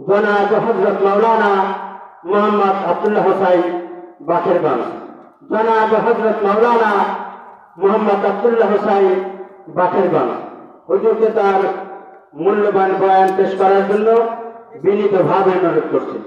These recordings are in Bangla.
জনাব হযরত মাওলানা মোহাম্মদ আব্দুল্লাহ হোসাইন বাকেরগঞ্জ। জনাব হযরত মাওলানা মোহাম্মদ আব্দুল্লাহ হোসাইন বাকেরগঞ্জ হুজুরকে তার মূল্যবান বয়ান পেশ করার জন্য বিনীতভাবে অনুরোধ করছি।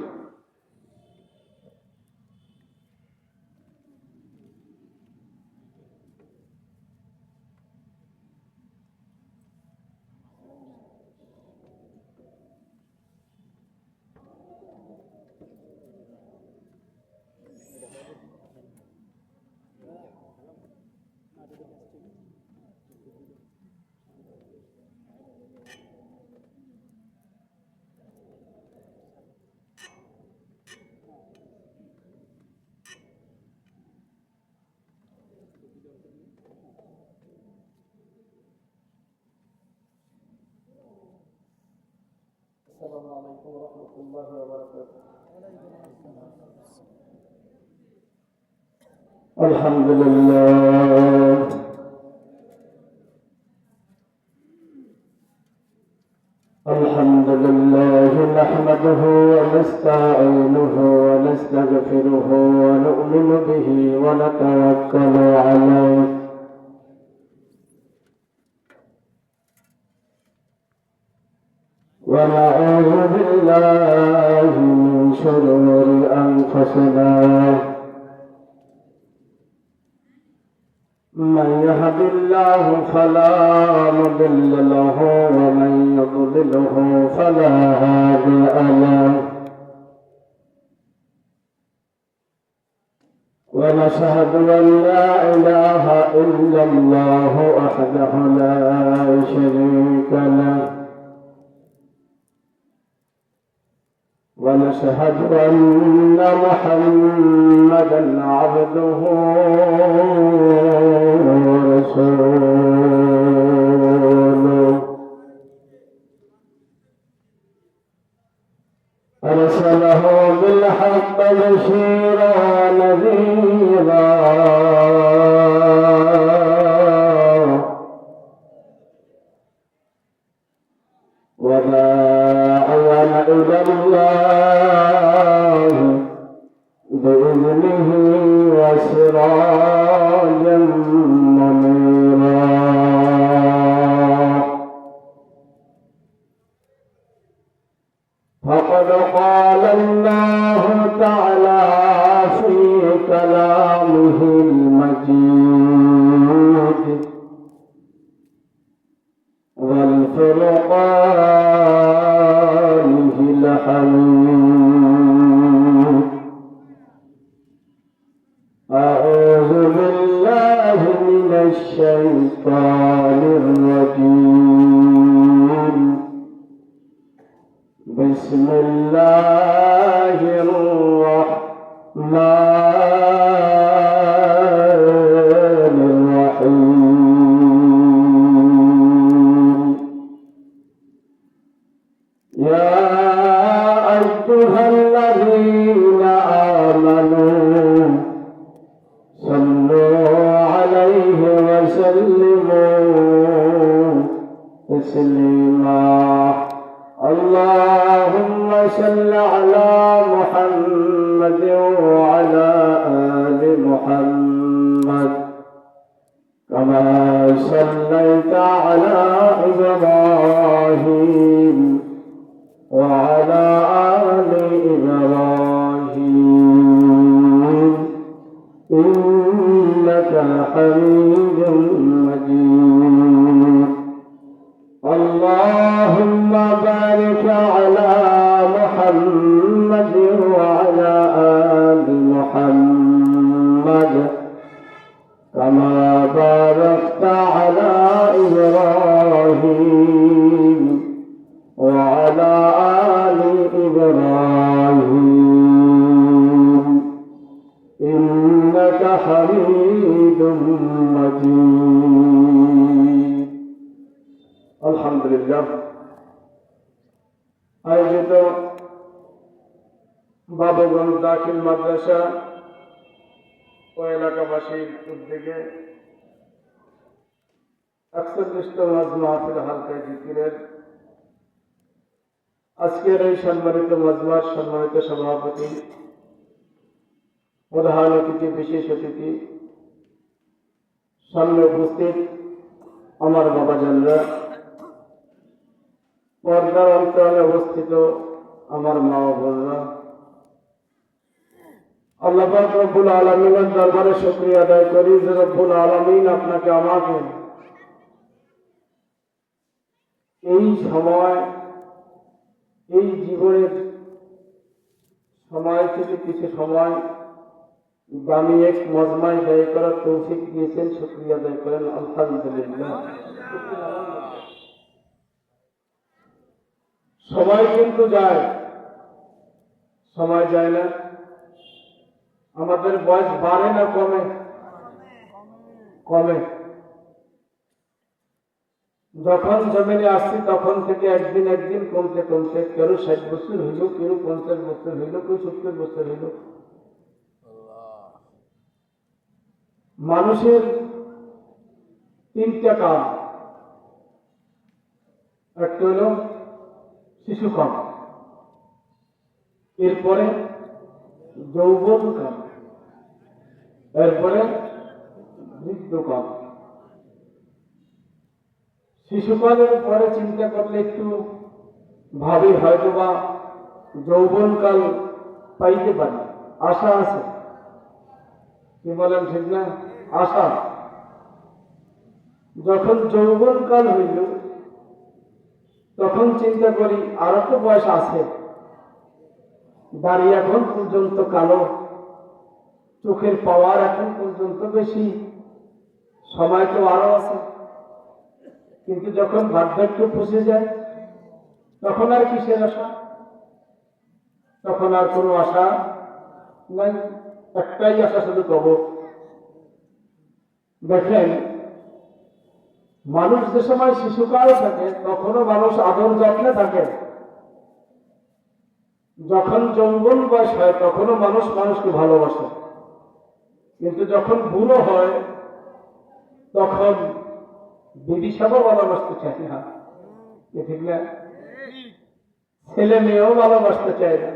السلام عليكم ورحمة الله وبركاته. الحمد لله نحمده ونستعينه ونستغفره ونؤمن به ونتوكل عليه ونعوذ بالله من شرور أنفسنا من يهد الله فلا مضل له ومن يضلله فلا هادي له ونشهد أن لا إله إلا الله وحده لا شريك له ونشهد أن محمدا عبده ورسوله أرسله بالحق بشيرا ونذيرا وداعيا إلى الله بإذنه وسراجا منيرا فقد قال الله تعالى في كلامه المجيد والفرقانه الحميد أعوذ بالله من الشيطان الرجيم بسم الله الرحمن الرحيم يا أيها الذين آمنوا صلوا عليه وسلموا تسليما اللهم صل على محمد وعلى آل محمد كما صليت على إبراهيم وعلى آل إبراهيم إنك حميد مجيد اللهم بارك على محمد وعلى آل محمد كما باركت على إبراهيم وعلى آل إبراهيم إنك حميد مجيد الحمد لله আয়োজিত বাবুগঞ্জ দাখিল মাদ্রাসা ও এলাকাবাসীর উদ্যোগে ৪১তম মাহফিল হালকা জিকিরের আজকের এই সম্মানিত মজমার সম্মানিত সভাপতি, প্রধান অতিথি, বিশেষ অতিথি, সামনে উপস্থিত আমার বাবাজানরা, পর্দার অন্তরালে অবস্থিত আমার মা ও বোনরা, আল্লাহ পাক রব্বুল আলামিনের দরবারে শুকরিয়া আদায় করি যে রব্বুল আলামিন আপনাকে আমাকে এই সময়, এই জীবনের সময় থেকে কিছু সময় দামি এক মজমায় ব্যয় করার তৌফিক দিয়েছেন। শুকরিয়া আদায় করেন আলহামদুলিল্লাহ। সময় কিন্তু যায়, সময় যায় না। আমাদের বয়স বাড়ে না কমে? কমে। যখন জমিনে আসছি তখন থেকে একদিন একদিন কমতে কমতে, কেউ 60 বছর হইল, কেউ 50 বছর হইল, কেউ 70 বছর হইল। মানুষের 3টা কাল, একটা হল শিশুকাল, এরপরে যৌবনকাল, এরপরে বৃদ্ধকাল। শিশুকালের পরে চিন্তা করলে একটু ভাবি হয়তোবা যৌবনকাল পাইতে পারি, আশা আছে। কি বলেন, ঠিক না? আশা। যখন যৌবনকাল হইল তখন চিন্তা করি আরো তো বয়স আছে, দাড়ি এখন পর্যন্ত কালো, চোখের পাওয়ার এখন পর্যন্ত বেশি, সময় তো আরো আছে। কিন্তু যখন বার্ধক্য পৌঁছে যায় তখন আর কিসের আশা? তখন আর কোনো আশা নাই, একটাই আশা, শুধু কবর। দেখেন, মানুষ যে সময় শিশুকাল থাকে তখনও মানুষ আদর যত্নে থাকে, যখন যৌবন বয়স হয় তখনও মানুষ মানুষকে ভালোবাসে, কিন্তু যখন বুড়ো হয় তখন বিবিসাবও ভালোবাসতে চায় না, ঠিক না? ছেলে মেয়েও ভালোবাসতে চায় না।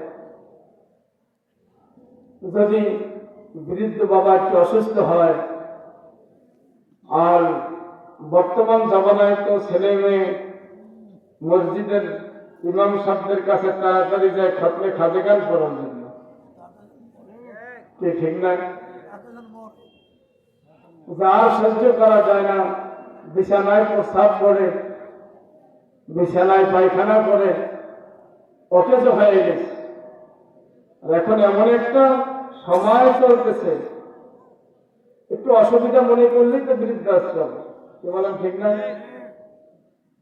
যদি বৃদ্ধ বাবা একটু অসুস্থ হয়, আর বর্তমান জমানায় তো ছেলে মেয়ে মসজিদের ইমাম সাহেবদের কাছে তাড়াতাড়ি যায় খতমে খাদেগান করার জন্য, কি ঠিক না? যার সহ্য করা যায় না, বিছানায় প্রস্রাব করে, বিছানায় পায়খানা করে, অকেজ হয়ে গেছে। এখন এমন একটা সময় চলতেছে, একটু অসুবিধা মনে করলেই তো বৃদ্ধাশ্রম, কি বলেন, ঠিক না?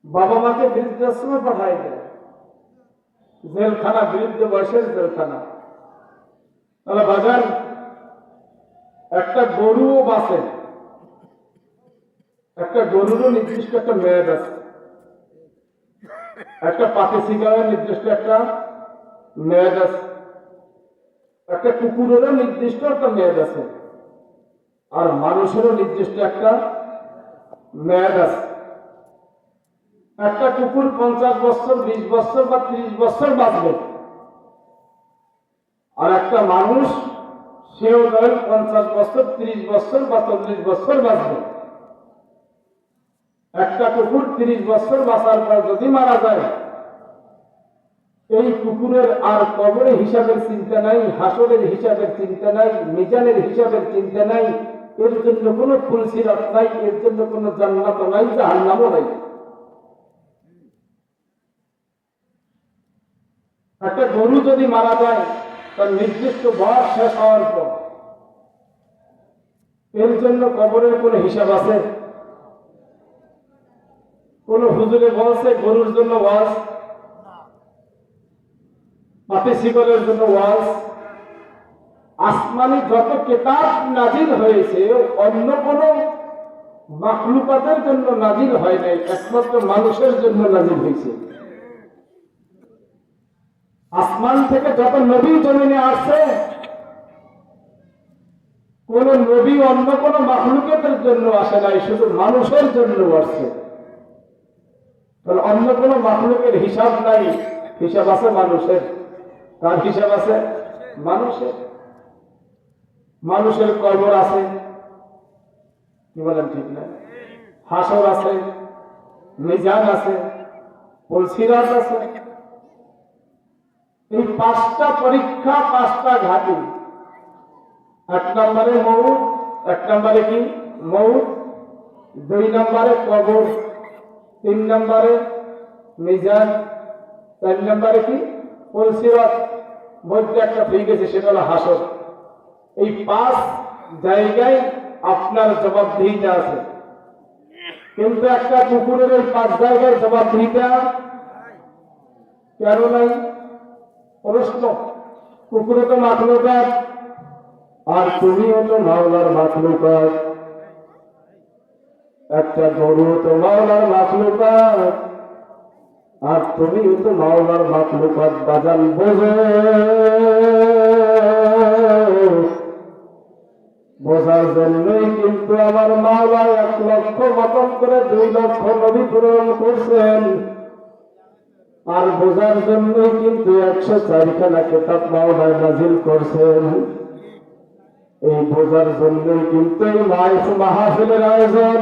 বাবা মাকে বৃদ্ধাশ্রমে পাঠাই দেয়, জেলখানা, বৃদ্ধ বয়সের জেলখানা। তাহলে বাজার একটা গরুও বাঁচে, একটা গরুরও নির্দিষ্ট একটা মেয়াদ আছে, একটা পাতি সিগারের নির্দিষ্ট একটা মেয়াদ আছে, একটা কুকুরেরও নির্দিষ্ট একটা মেয়াদ আছে, আর মানুষেরও নির্দিষ্ট একটা মেয়াদ আছে। একটা কুকুর 50 বছর, 20 বছর বা 30 বছর বাঁচবে, আর একটা মানুষ সেও ধরেন 50 বছর, 30 বছর বা 40 বছর বাঁচবে। একটা কুকুর 30 বছর বাঁচার পর যদি মারা যায়, এই কুকুরের আর কবরের হিসাবের চিন্তা নাই, হাসরের হিসাবের চিন্তা নাই, মিজানের হিসাবের চিন্তা নাই, এর জন্য কোনো ফুলসিরাত নাই, এর জন্য কোনো জান্নাত নাই, জাহান্নামও নাই। একটা গরু যদি মারা যায় তার নির্দিষ্ট বয়স শেষ হওয়ার পর এর জন্য কবরের কোনো হিসাব আছে? কোন হুজুরে বলছে গরুর জন্য ওয়াজ, পাতি শিকলের জন্য ওয়াজ? আসমানি যত কিতাব নাজিল হয়েছে অন্য কোন মাখলুকাতের জন্য নাজিল হয় নাই, একমাত্র মানুষের জন্য নাজিল হয়েছে। আসমান থেকে যত নবী জমিনে আসছে, কোন নবী অন্য কোন মাখলুকাতের জন্য আসে নাই, শুধু মানুষের জন্য আসছে। তাহলে অন্য কোন মাখলুকের হিসাব নাই, হিসাব আছে মানুষের। কার হিসাব আছে? মানুষের। মানুষের কবর আছে, কি বলেন ঠিক না? হাসর আছে, মিজান আছে, পুলসিরাত আছে। এই পাঁচটা পরীক্ষা, পাঁচটা ঘাটি। এক নম্বরে মৌত, এক নম্বরে কি মৌত, দুই নম্বরে কবর, তিন নম্বরে মিজান, চার নম্বরে কি পুলসিরাত, মধ্যে একটা ফ্রি গেছে, সেটা হলো হাসর। এই পাঁচ জায়গায় আপনার জবাবদিহিতা আছে। কিন্তু একটা কুকুরের ওই পাঁচ জায়গায় জবাবদিহিতা কেন নাই? প্রশ্ন। কুকুরে তো মাখলুকাত, আর তুমিও তো মাওলার মাখলুকাত। একটা গরু তো মাওলার মাখলুকাত, আর তুমিও তো মাওলার মাখলুকাত। বাজান বোঝো, বোঝার জন্যই কিন্তু আমার মাওলা 1 লক্ষ মতন করে 2 লক্ষ নবী প্রেরণ করছেন। আর বোঝার জন্যই কিন্তু 104 খানা কিতাব মাওলা নাজিল করছেন। এই বোঝার জন্যই কিন্তু এই মাহফিলের আয়োজন।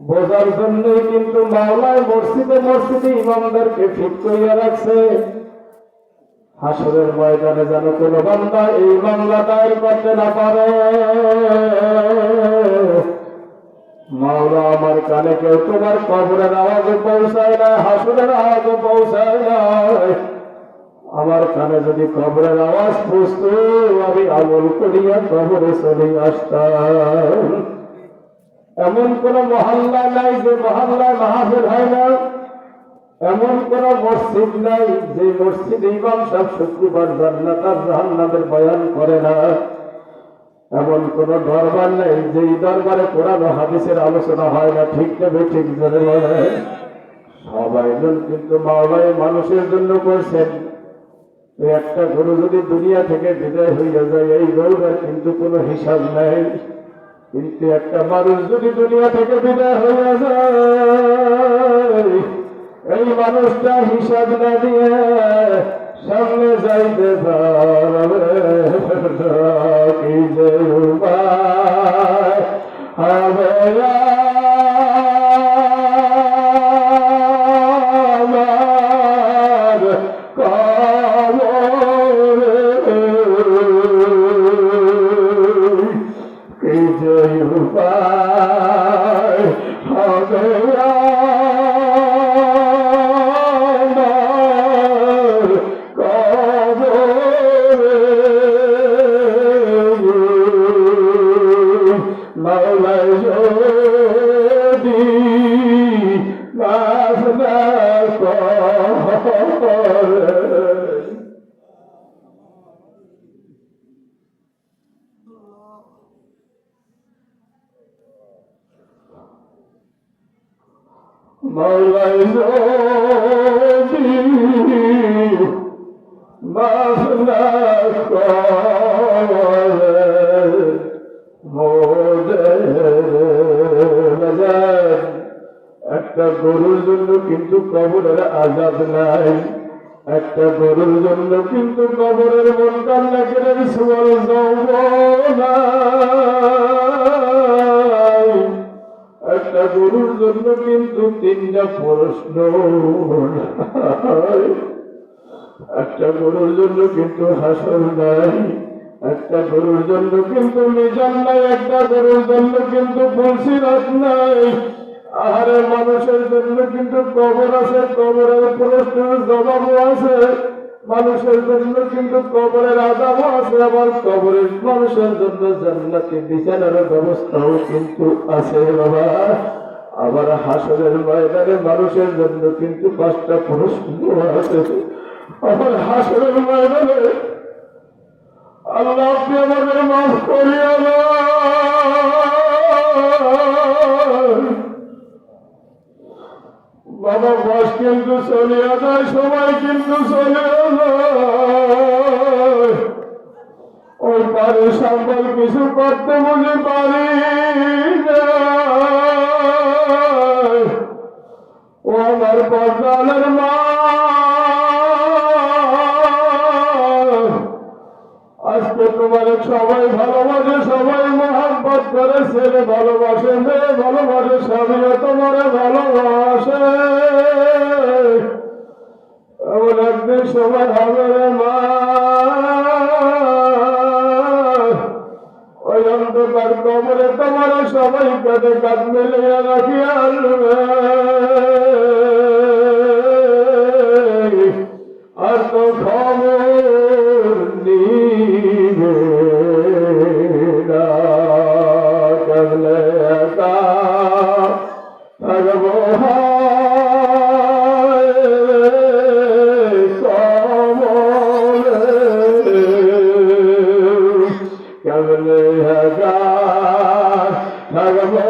বোঝার জন্যই কিন্তু মাওলায় মসজিদে মসজিদে ইমামদেরকে ঠিক করিয়া রাখছে। হাসরের ময়দানে যেন কোন বান্দা এই মামলা দায়ের করতে না পারে। মাওলা আমার কানে কেউ তোমার কবরের আওয়াজও পৌঁছায় না, হাসরের আওয়াজও পৌঁছায় না। আমার কানে যদি কবরের আওয়াজ পৌঁছত, আমি আমল করিয়া কবরে চলে আসতাম। এমন কোন মহল্লা নাই যে মহল্লায় মাহফিল হয় না, এমন কোন মসজিদ নাই যে মসজিদ ইমাম সাহেব শুক্রবার জান্নাত আর জাহান্নামের বয়ান করে না, এমন কোন দরবার নাই যে দরবারে কোরআন ও হাদিসের আলোচনা হয় না। ঠিক না ঠিক জোরে বলেন? সবাই কিন্তু মাওলাই মানুষের জন্য করছেন। একটা গরু যদি দুনিয়া থেকে বিদায় হইয়া যায়, এই গরুর কিন্তু কোনো হিসাব নাই। কিন্তু একটা মানুষ যদি দুনিয়া থেকে বিদায় হইয়া যায়, এই মানুষটা হিসাব না দিয়ে সামনে যাইতে পারবে। কি যে উপায় হবে আমার কবরে, কি যে উপায় হবে মাওলাই যদি মাফ না করে মোদের। একটা গরুর জন্য কিন্তু কবরের আজাদ নাই, একটা গরুর জন্য কিন্তু কবরের মন কান্না করে সুয়াল যৌবন। একটা গরুর জন্য কিন্তু 3টা প্রশ্ন। একটা গরুর জন্য কিন্তু হাসর নাই, একটা গরুর জন্য কিন্তু মিজান নাই, একটা গরুর জন্য কিন্তু পুলসিরাত নাই। আরে মানুষের জন্য কিন্তু কবর আছে, কবরের প্রশ্নের জবাবও আছে। মানুষের জন্য কিন্তু কবরের আযাবও আছে, আবার কবরের মানুষের জন্য জান্নাতি বিছানার ব্যবস্থাও কিন্তু আছে বাবা। আবার হাসরের ময়দানে মানুষের জন্য কিন্তু 5টা প্রশ্ন আছে। আবার হাসরের ময়দানে আল্লাহ আপনি আমাদের মাফ করিয়া বাবা। বয়স কিন্তু চলিয়া যায়, সময় কিন্তু চলিয়া যায়। ওই পারে সম্বল কিছু করতে বুঝে পারি না। ও আমার পর্দালের মা, সবাই ভালোবাসে, সবাই মহব্বত করে, ছেলে ভালোবাসে, মেয়ে ভালোবাসে, স্বামীও তোমার ভালোবাসে। এমন একদিন সময় হবে রে মা, ওই অন্ধকার কবরে তোমার সবাই কাঁধে কাঁধ মিলিয়ে রাখিয়া আনবে, আর তো খবর নিবে না। কেমনে একা থাকবো কেমনে একা থাকবো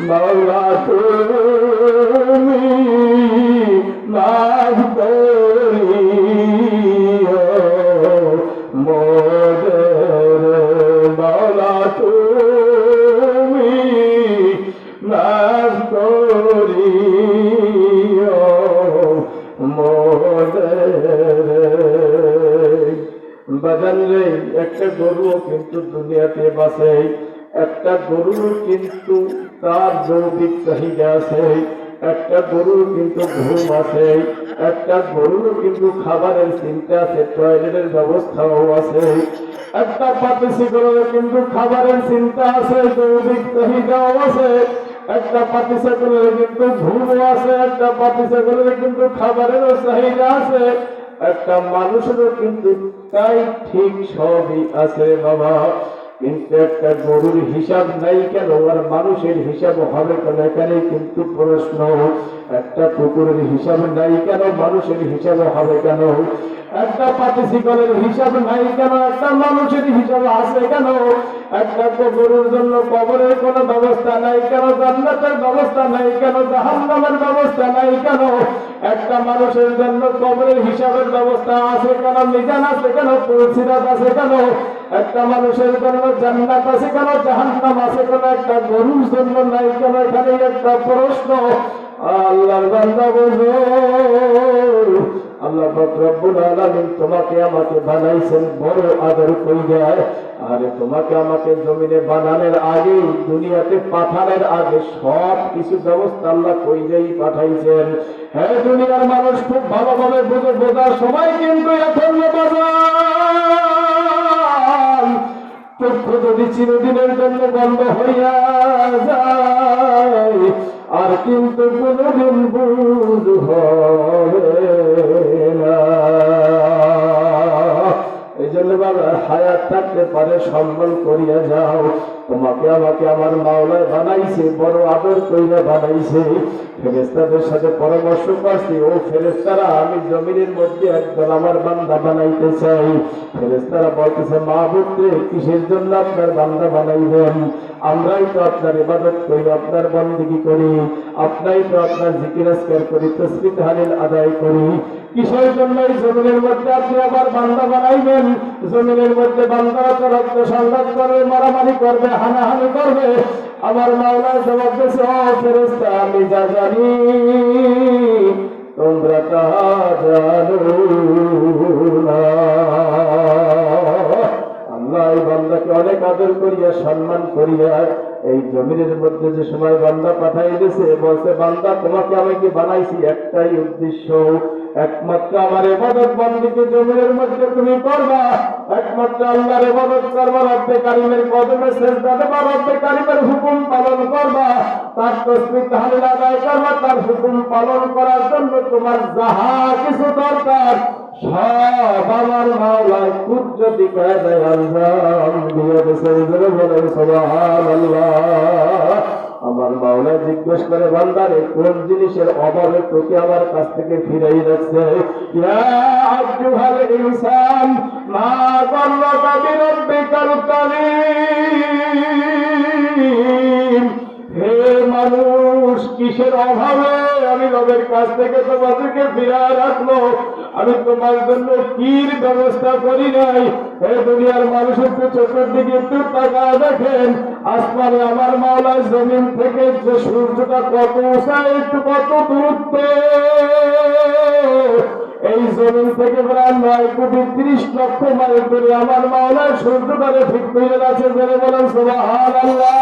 মৌলা তুমি মাফ করিও মোদের, মৌলা তুমি মাফ করিও মোদের। বাজান রে, একটা গরুও কিন্তু দুনিয়াতে বাঁচে, একটা গরুর কিন্তু তার জৈবিক চাহিদা আছে, একটা গরুর কিন্তু ঘুম আছে, একটা গরুর কিন্তু খাবারের চিন্তা আছে, টয়লেটের ব্যবস্থাও আছে, একটা পাতি ছাগলের কিন্তু খাবারের চিন্তা আছে, জৈবিক চাহিদাও আছে, একটা পাতি ছাগলের কিন্তু ঘুমও আছে, একটা পাতি ছাগলের কিন্তু খাবারেরও চাহিদা আছে, একটা মানুষেরও কিন্তু তাই ঠিক সবই আছে বাবা। কিন্তু একটা গরুর হিসাব নাই কেন, আর মানুষের হিসাব হবে কেন, এখানে কিন্তু প্রশ্ন। একটা কুকুরের হিসাব নাই কেন, মানুষের হিসাব হবে কেন? একটা পাতি ছাগলের হিসাব নাই কেন, একটা মানুষের হিসাব আছে কেন? একটা গরুর জন্য কবরের কোনো ব্যবস্থা নাই কেন, জান্নাতের ব্যবস্থা নাই কেন, জাহান্নামের ব্যবস্থা নাই কেন? একটা মানুষের জন্য কবরের হিসাবের ব্যবস্থা আছে কেন, মিজান আছে কেন, পুলসিরাত আছে কেন? একটা মানুষের জন্য জান্নাত আছে কেন, জাহান্নাম আছে কেন? একটা গরুর জন্য নাই কেন? এখানে একটা প্রশ্ন। আল্লাহর বান্দা বুঝো, আল্লাহ পাক রব্বুল আলামিন তোমাকে আমাকে বানাইছেন বড় আদর কইরা। আরে তোমাকে আমাকে জমিনে বানানোর আগে, দুনিয়াতে পাঠানোর আগে সব কিছু ব্যবস্থা আল্লাহ কইরাই পাঠাইছেন। হ্যাঁ, দুনিয়ার মানুষ খুব ভালোভাবে বুঝে, বোঝার সময় কিন্তু এখন চক্ষু যদি চিরদিনের জন্য বন্ধ হইয়া যায়, আর কিন্তু কোনদিন বুঝ হবে না। এই জন্য বাবা, হায়াত থাকতে পারে সম্মান করিয়া যাও। তোমাকে আমাকে আমার মাওলায় বানাইছে, বড় আদর কইরা বানাইছে। ফেরেশতাদের সাথে পরামর্শ করছি, ও ফেরেশতারা, আমি জমিনের মধ্যে একদল আমার বান্দা বানাইতে চাই। ফেরেশতারা বলতেছে, মাহবুব রে, কিসের জন্য আপনার বান্দা বানাইবেন? আমরাই তো আপনার ইবাদত করি, আপনার বন্দেগী করি, আপনাই তো আপনার জিকির আজকার করি, তাসবিহ তাহলিল আদায় করি। কিসের জন্য এই জমিনের মধ্যে আপনি আবার বান্দা বানাইবেন? জমিনের মধ্যে বান্দারা তো রক্ত সংঘাত করবে, মারামারি করবে, হানাহানি করবে। আমার মাওলা জবাব দিয়েছে, ও ফেরেশতা, আমি যা জানি তোমরা তা জানো না। আল্লাহ এই বান্দাকে অনেক আদর করিয়া, সম্মান করিয়া এই জমিনের মধ্যে যে সময় বান্দা পাঠাই দিয়েছে, বলছে, বান্দা তোমাকে আমি কি বানাইছি একটাই উদ্দেশ্য, একমাত্র আমার ইবাদত বন্দেগী জমিনের মধ্যে তুমি করবা, একমাত্র আল্লাহর ইবাদত করবা, রব্বে কারিমের কদমে সিজদা দেবা, রব্বে কারিমের হুকুম পালন করবা, তার তাসবিহ তাহলিল আদায় করবা। তার হুকুম পালন করার জন্য তোমার যাহা কিছু দরকার সব আমার মাওলায় কুদরতি কায়দায় আঞ্জাম দিয়ে দিয়েছে। বলে সুবহানাল্লাহ। আমার মাওলা জিজ্ঞেস করে, বান্দারে কোন জিনিসের অভাবে তোকে আমার কাছ থেকে ফিরাই রাখছে? ইয়া আইয়ুহাল ইনসান মা গাররাকা বিরাব্বিকাল কারীম। হে মানুষ, কিসের অভাবে আমি রবের কাছ থেকে তোমাদেরকে ফিরিয়ে রাখলো? আমি তোমার জন্য কির ব্যবস্থা করি নাই? এই দুনিয়ার মানুষ একটু চোখের দিকে একটু তাকায় দেখেন, আসমানে আমার মাওলা জমিন থেকে যে সূর্যটা কত উঁচায়, একটু কত দূরত্ব। এই জমিন থেকে প্রায় 9,30,00,000 মাইল দূরে আমার মাওলা সূর্যটারে ঠিক করে আছে। জোরে বলেন সুবহানাল্লাহ।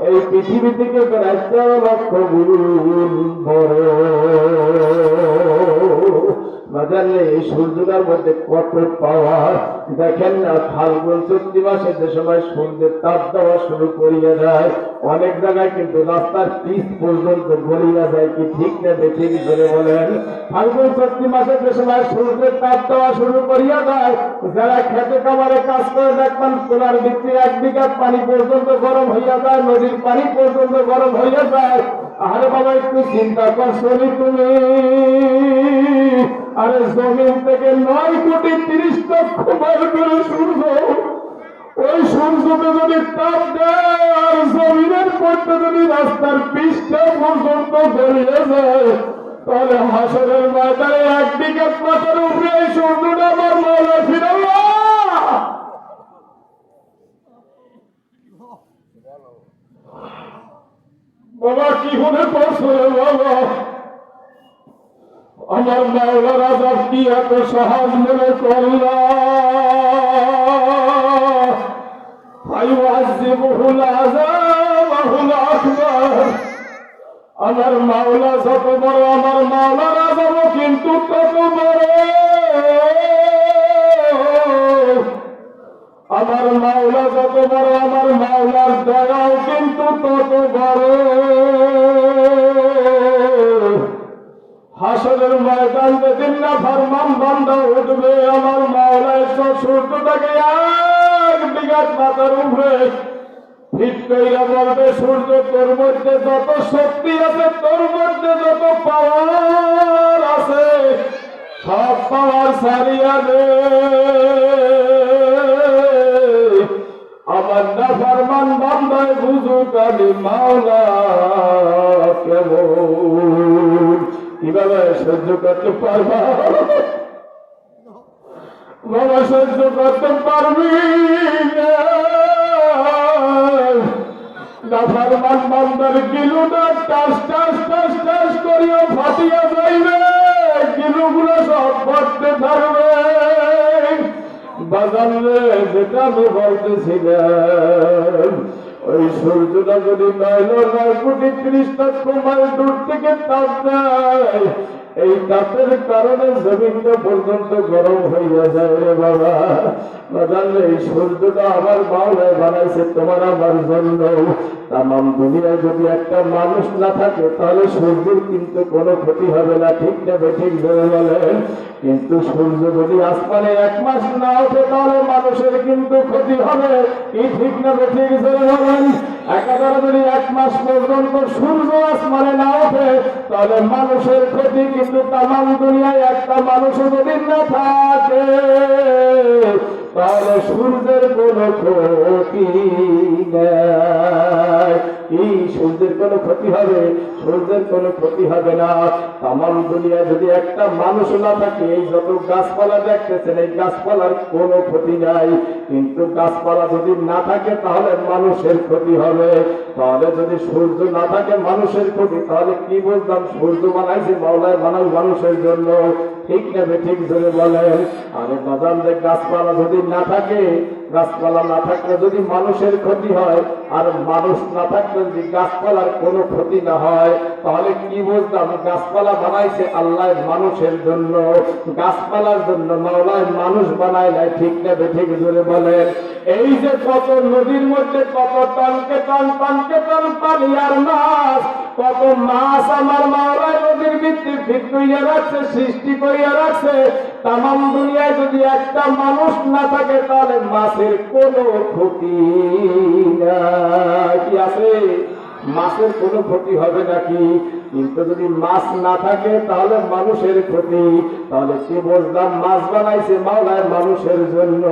এই পৃথিবী থেকে প্রায় 13 লক্ষ গুণ বড়। বাজারে এই সূর্যটার মধ্যে কত পাওয়ার দেখেন না। ফাল্গুন চৈত্র মাসে যে সময় সূর্যের তাপ দেওয়া শুরু করিয়া যায়, অনেক জায়গায় কিন্তু রাস্তার পিচ পর্যন্ত গড়িয়া যায়। কি ঠিক না বেঠিক ধরে বলেন? ফাল্গুন চৈত্র মাসে যে সময় সূর্যের তাপ দেওয়া শুরু করিয়া যায়, যারা খেতে খামারে কাজ করে দেখবেন সোলার ভিত্তি 1 বিঘা পানি পর্যন্ত গরম হইয়া যায়, নদীর পানি পর্যন্ত গরম হইয়া যায়। আরে বাবা একটু চিন্তা করছো তুমি? আরে জমিন থেকে 9,30,00,000 মাইল দূরে সূর্য, ওই সূর্যকে যদি তাপ দেয় আর জমিনের মধ্যে যদি রাস্তার পৃষ্ঠ পর্যন্ত গড়িয়ে যায়, তাহলে হাসরের ময়দানে 1 বিঘা মাথার উপরে এই সূর্যটা আমার মাওলা ফিরাল্লাহ। বাবা কি মনে করছো বাবা? আমার মাওলার আযাব কি এত সহজ মনে করলা? ফায়ুআযিবুহুল আযাবাহুল আকবার। আমার মাওলা যত বড়, আমার মাওলার আযাবও কিন্তু তত বড়। আমার মাওলা যত বড়, আমার মাওলার দয়াও কিন্তু তত বড়। হাসরের ময়দান যেদিন না ফরমান বান্দা উঠবে, আমার মাওলা এসব সূর্যটাকে 1 বিঘা মাথার উপরে ঠিক কইরা বলবে, সূর্য তোর মধ্যে যত শক্তি আছে, তোর মধ্যে যত পাওয়ার আছে, সব পাওয়ার সারিয়া দে। আমার না ফরমান বান্দায় বুঝুক আমি মাওলা কেমন। কিভাবে সহ্য করতে পারবা বাবা? সহ্য করতে পারবি না। নাফরমান বান্দার গিলুটা টাস টাস টাস টাস করিয়া ফাটিয়া যাইবে, গিলুগুলো সব ফাটতে থাকবে। বাজার রে, যেটা আমি বলতেছিলাম, ওই সূর্যটা যদি 9,30,00,000 মাইল দূর থেকে তাপ দেয়, এই তাপের কারণে জমিনটা পর্যন্ত গরম হইয়া যায় রে বাবা। বাজার রে, এই সূর্যটা আমার মাওলায় বানাইছে তোমার আমার জন্য। তামাম দুনিয়ায় যদি একটা মানুষ না থাকে, তাহলে সূর্যের কিন্তু কোনো ক্ষতি হবে না। ঠিক না বেঠিক ধরে বলেন? কিন্তু সূর্য যদি আসমানে 1 মাস না ওঠে, তাহলে মানুষের কিন্তু ক্ষতি হবে। কি ঠিক না বেঠিক ধরে বলেন? একেবারে যদি 1 মাস পর্যন্ত সূর্য আসমানে না ওঠে, তাহলে মানুষের ক্ষতি। কিন্তু তামাম দুনিয়ায় একটা মানুষও যদি না থাকে, তাহলে সূর্যের কোনো ক্ষতি নেই। কি সূর্যের কোনো ক্ষতি হবে? সূর্যের কোনো ক্ষতি হবে না। তামাম দুনিয়ায় যদি একটা মানুষ না থাকে, এই যত গাছপালা দেখতেছেন, এই গাছপালার কোনো ক্ষতি নাই। কিন্তু গাছপালা যদি না থাকে, তাহলে মানুষের ক্ষতি হবে। তাহলে যদি সূর্য না থাকে, মানুষের ক্ষতি, তাহলে কি বুঝলাম? সূর্য বানাইছে মাওলায়, বানাই মানুষের জন্য। ঠিক না বেঠিক ধরে বলেন? আরে বাজান রে, গাছপালা যদি না থাকে, গাছপালা না থাকলে যদি মানুষের ক্ষতি হয়, আর মানুষ না থাকলে যদি গাছপালার কোনো ক্ষতি না হয়, তাহলে কি বুঝলাম? গাছপালা বানাইছে আল্লাহ মানুষের জন্য, গাছপালার জন্য মাওলায় মানুষ বানায় নাই। ঠিক না বেঠিক ধরে বলেন? এই যে কত নদীর মধ্যে কত টনকে টন পানি আর মাছ, কত মাছ আমার মাওলায় নদীর ভিত্তি ঠিক করিয়া রাখছে, সৃষ্টি করিয়া রাখছে। তামাম দুনিয়ায় যদি একটা মানুষ না থাকে, তাহলে মাছের কোনো ক্ষতি নাই। কি আছে? মাছের কোনো ক্ষতি হবে নাকি? কিন্তু যদি মাছ না থাকে তাহলে মানুষের ক্ষতি। তাহলে কি বুঝলাম? মাছ বানাইছে মাওলায় মানুষের জন্য।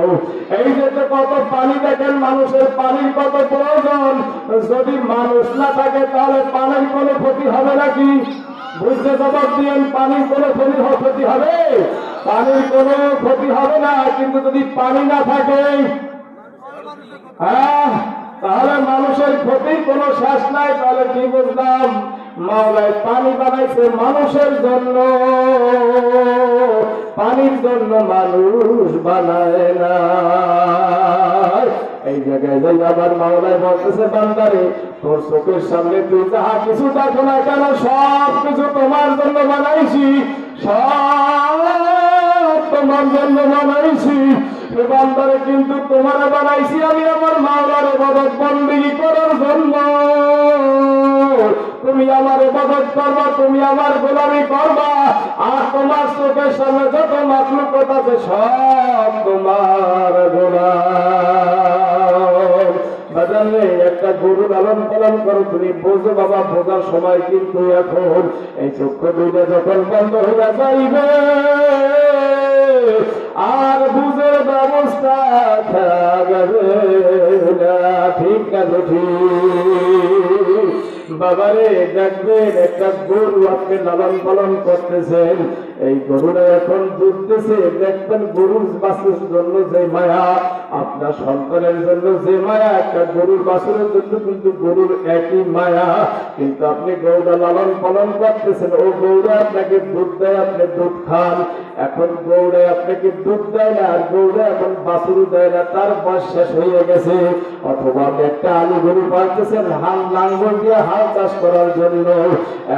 এই যে তো কত পানি দেখেন, মানুষের পানির কত প্রয়োজন। যদি মানুষ না থাকে তাহলে পানির কোনো ক্ষতি হবে নাকি? বুঝতে জবাব দিয়েন, পানির কোনো ক্ষতি হবে? পানির কোনো ক্ষতি হবে না। কিন্তু যদি পানি না থাকে, হ্যাঁ, তাহলে মানুষের ক্ষতির কোনো শেষ নাই। তাহলে কি বুঝলাম? মাওলায় পানি বানাইছে মানুষের জন্য, পানির জন্য মানুষ বানায় না। এই জায়গায় যাই আবার মাওলায় বলতেছে, বান্দারে তোর চোখের সামনে তুই যাহা কিছু দেখো না কেন, সব কিছু তোমার জন্য বানাইছি, সব তোমার জন্য বানাইছি। বান্দারে কিন্তু তোমার বানাইছি আমি আমার মাওলার ইবাদত বন্দেগী করার জন্য। তুমি আমার ইবাদত করবা, তুমি আমার গোলামি করবা, আর তোমার চোখের সামনে যত মাখলুকাত আছে সব তোমার গোলাম। বাজারে একটা গরু লালন পালন করো, তুমি বোঝো বাবা, বোঝার সময় কিন্তু এখন। এই চক্ষু দুইটা যখন বন্ধ হয়ে যাইবে আর বুঝের ব্যবস্থা থাকবে না। ঠিক আছে, ঠিক বাবারে। দেখবেন একটা গরু আপনি লালন পালন করতেছেন, এই গরুটা এখন দুধতেছে, দেখবেন গরুর বাছুর জন্য যে মায়া, আপনার সন্তানের জন্য যে মায়া, একটা গরুর বাছুরের জন্য কিন্তু গরুর একই মায়া। কিন্তু আপনি গরুটা লালন পালন করতেছেন, ও গরুটা আপনাকে দুধ দেয়, আপনি দুধ খান। এখন গরুড়ায় আপনাকে দুধ দেয় না, আর গরুড়া এখন বাছুর দেয় না, তার বয়স শেষ হয়ে গেছে। অথবা আপনি একটা আলু গরু পালতেছেন হাল লাঙ্গল দিয়ে হাল চাষ করার জন্য,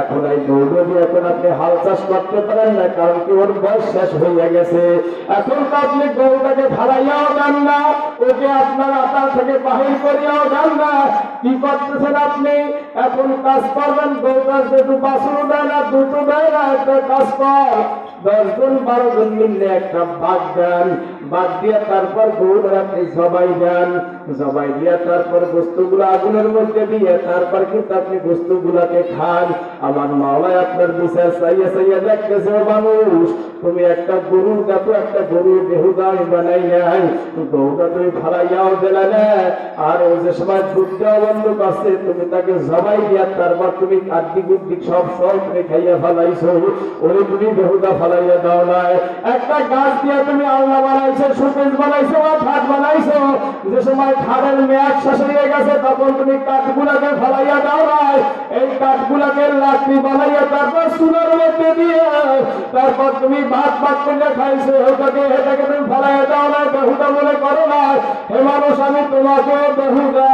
এখন এই গরু দিয়ে এখন আপনি হাল চাষ করতে পারেন না, কারণ কি ওর বয়স শেষ হয়ে গেছে। এখন তো আপনি গরুটাকে ভাড়াইয়াও দেন না, ওকে আপনার আতাল থেকে বাহির করিয়াও দেন না। কি করতেছেন আপনি? এখন কাজ করবেন, গরুটা যেহেতু বাছুর দেয় না, দুটো দেয় না, একটা কাজ কর, 10 জন 12 জন মিললে একটা বাদ দেন, বাদ দিয়ে তারপর গরুটা আপনি জবাই দেন, জবাই দিয়ে তারপর বস্তুগুলো আগুনের মধ্যে দিয়ে তারপর কিন্তু আপনি বস্তুগুলাকে খান। আমার মাওলায় আপনার বিচার চাইয়া চাইয়া দেখতেছে, মানুষ তুমি একটা গরু দেখো, একটা গরু বেহুদাই বানাই নাই, গরুটা তুমি ফালাইয়াও দিলে না, আর ও যে সময় দুধ দেওয়া বন্ধ করছে তুমি তাকে জবাই দিয়া তারপর তুমি আর্ধি গুদ্দি সব তুমি খাইয়া ফালাইছো, ওরে তুমি বেহুদা ফালাইয়া দাও নাই। একটা গাছ দিয়ে তুমি আলনা বানাইছো, শোকেস বানাইছো, খাট বানাইছো, যে সময় খাটের মেয়াদ শেষ হয়ে গেছে তখন তুমি কাঠগুলাকে ফালাইয়া দাও নাই। এই কাঠগুলাকে লাকড়ি বানাইয়া তারপর চুলার মধ্যে দিয়ে তারপর তুমি ভাত করে খাইছো, এটাকে তুমি ফালাইয়া দাও না, বেহুদা মনে করো না। হে মানুষ, আমি তোমাকে বেহুদা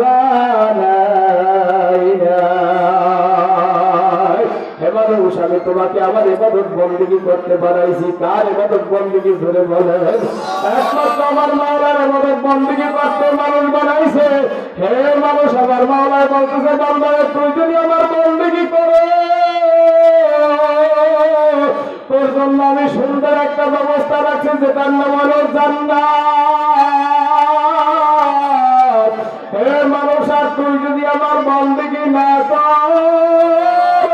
বানাই নাই। হে মানুষ, আমি তোমাকে আমার ইবাদত বন্দেগী করতে বানাইছি। কার ইবাদত বন্দেগী ধরে বলেন? একমাত্র আমার মাওলার ইবাদত বন্দেগী করতে মানুষ বানাইছে। হে মানুষ, আমার মাওলায় বলতেছে, বান্দা তুই যদি আমার বন্দেগী করে, তোর জন্য আমি সুন্দর একটা ব্যবস্থা রাখছি, যেটার নাম হলো জান্নাত। হে মানুষ, আর তুই যদি আমার বন্দেগী না কর,